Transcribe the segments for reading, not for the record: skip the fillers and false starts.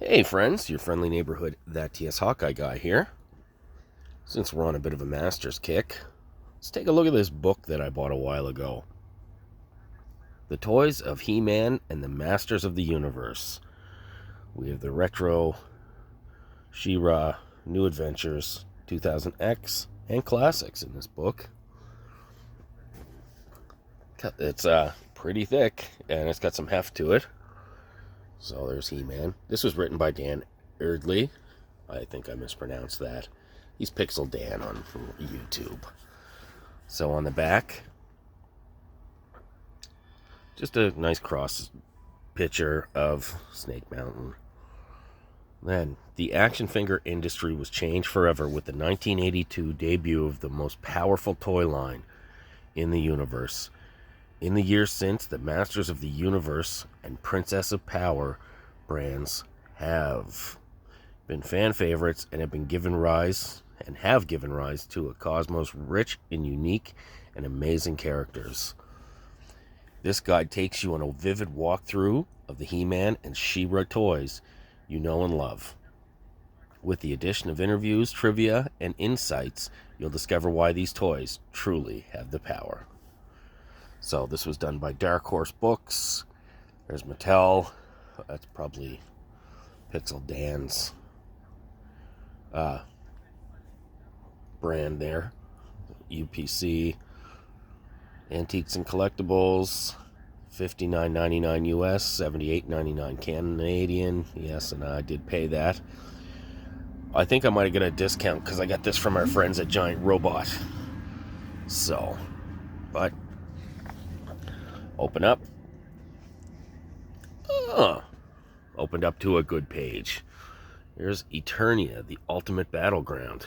Hey friends, your friendly neighborhood That TS Hawkeye guy here. Since we're on a bit of a Masters kick, let's take a look at this book that I bought a while ago. The Toys of He-Man and the Masters of the Universe. We have the Retro, She-Ra, New Adventures, 2000X, and Classics in this book. It's pretty thick, and it's got some heft to it. So there's He-Man. This was written by Dan Erdley. I think I mispronounced that. He's Pixel Dan on YouTube. So on the back, just a nice cross picture of Snake Mountain. Then, the action figure industry was changed forever with the 1982 debut of the most powerful toy line in the universe. In the years since, the Masters of the Universe and Princess of Power brands have been fan favorites and have given rise to a cosmos rich in unique and amazing characters. This guide takes you on a vivid walkthrough of the He-Man and She-Ra toys you know and love. With the addition of interviews, trivia, and insights, you'll discover why these toys truly have the power. So this was done by Dark Horse Books. There's Mattel. That's probably Pixel Dan's brand there. UPC. Antiques and Collectibles. $59.99 US, $78.99 Canadian. Yes, and I did pay that. I think I might have got a discount because I got this from our friends at Giant Robot. So, but open up. Opened up to a good page. Here's Eternia, the ultimate battleground.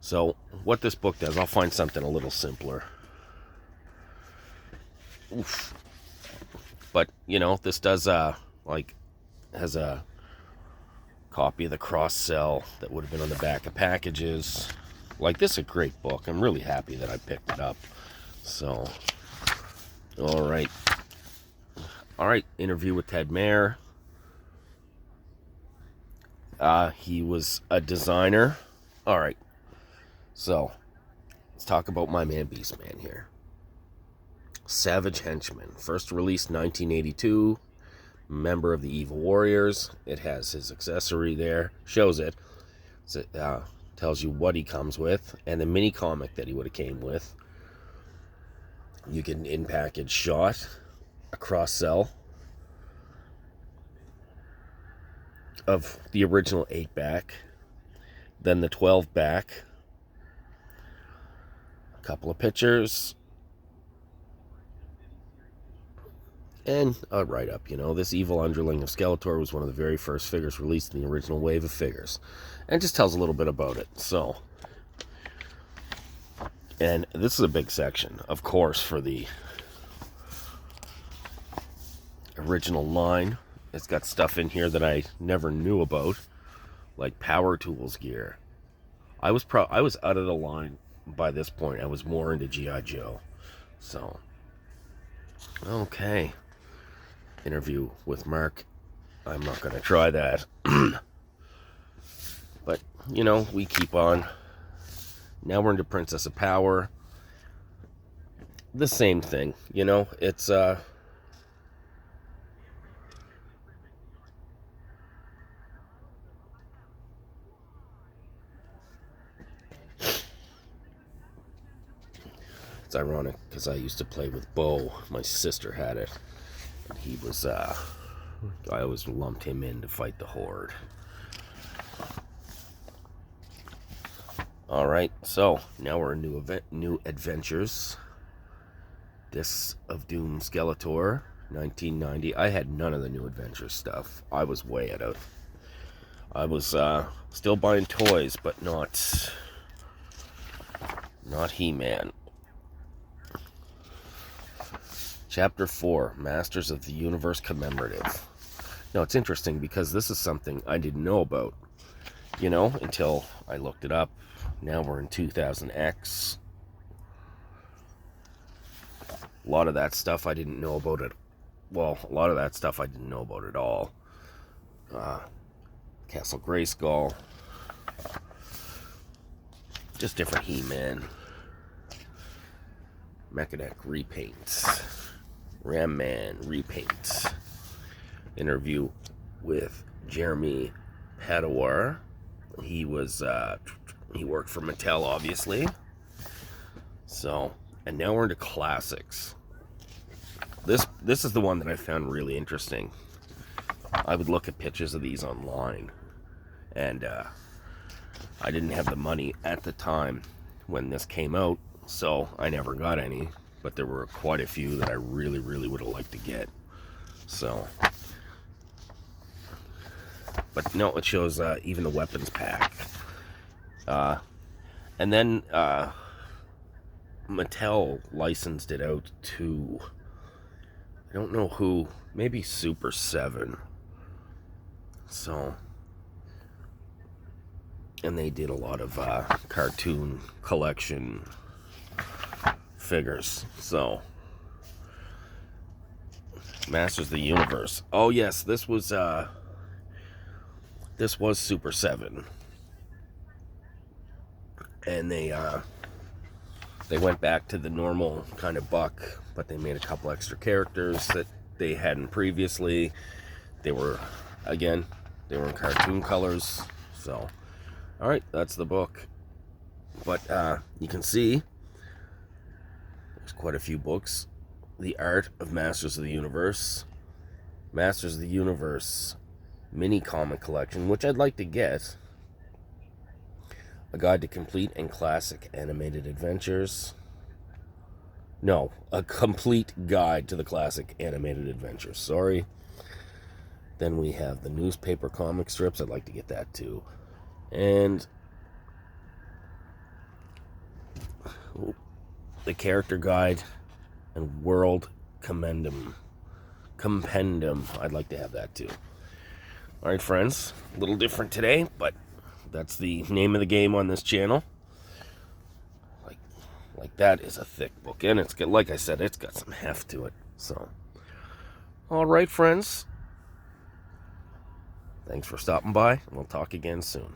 So, what this book does, I'll find something a little simpler. Oof. But, this does, has a copy of the cross-sell that would have been on the back of packages. This is a great book. I'm really happy that I picked it up. So, alright. Alright, interview with Ted Mayer. He was a designer. Alright. So, let's talk about my man Beastman here. Savage Henchman, first released 1982, member of the Evil Warriors. It has his accessory there, shows it. So, tells you what he comes with, and the mini comic that he would have came with. You get an in-package shot, a cross-sell of the original 8-back, then the 12-back, a couple of pictures, and a write-up. This evil underling of Skeletor was one of the very first figures released in the original wave of figures. And it just tells a little bit about it. So, and this is a big section, of course, for the original line. It's got stuff in here that I never knew about, like Power Tools gear. I was out of the line by this point. I was more into G.I. Joe. So, okay. Interview with Mark. I'm not going to try that. But, we keep on. Now we're into Princess of Power. The same thing, it's, it's ironic because I used to play with Bo. My sister had it. And he was, I always lumped him in to fight the Horde. Alright, so now we're in New Adventures. Discs of Doom Skeletor, 1990. I had none of the New Adventures stuff. I was way out of. I was still buying toys, but not He-Man. Chapter 4, Masters of the Universe Commemorative. Now, it's interesting because this is something I didn't know about, until I looked it up. Now we're in 2000X. A lot of that stuff I didn't know about it. Well, a lot of that stuff I didn't know about at all. Castle Grayskull, just different He-Man, Mechaneck repaints, Ram Man repaints, interview with Jeremy Padawar. He worked for Mattel, obviously. So, and now we're into classics. This is the one that I found really interesting. I would look at pictures of these online, and I didn't have the money at the time when this came out, so I never got any, but there were quite a few that I really, really would have liked to get. So, but no, it shows even the weapons pack. And then Mattel licensed it out to, I don't know who, maybe Super 7. So, and they did a lot of cartoon collection figures. So, Masters of the Universe. Oh yes, this was Super 7. And they went back to the normal kind of buck, but they made a couple extra characters that they hadn't previously. They were in cartoon colors. So, all right, that's the book. But you can see there's quite a few books. The Art of Masters of the Universe, Masters of the Universe mini comic collection, which I'd like to get. A Guide to Complete and Classic Animated Adventures. No, a complete guide to the classic animated adventures. Sorry. Then we have the newspaper comic strips. I'd like to get that too. And the character guide and world compendium. I'd like to have that too. All right, friends. A little different today, but that's the name of the game on this channel. Like that is a thick book, and it's got, like I said, it's got some heft to it. So, all right, friends. Thanks for stopping by, and we'll talk again soon.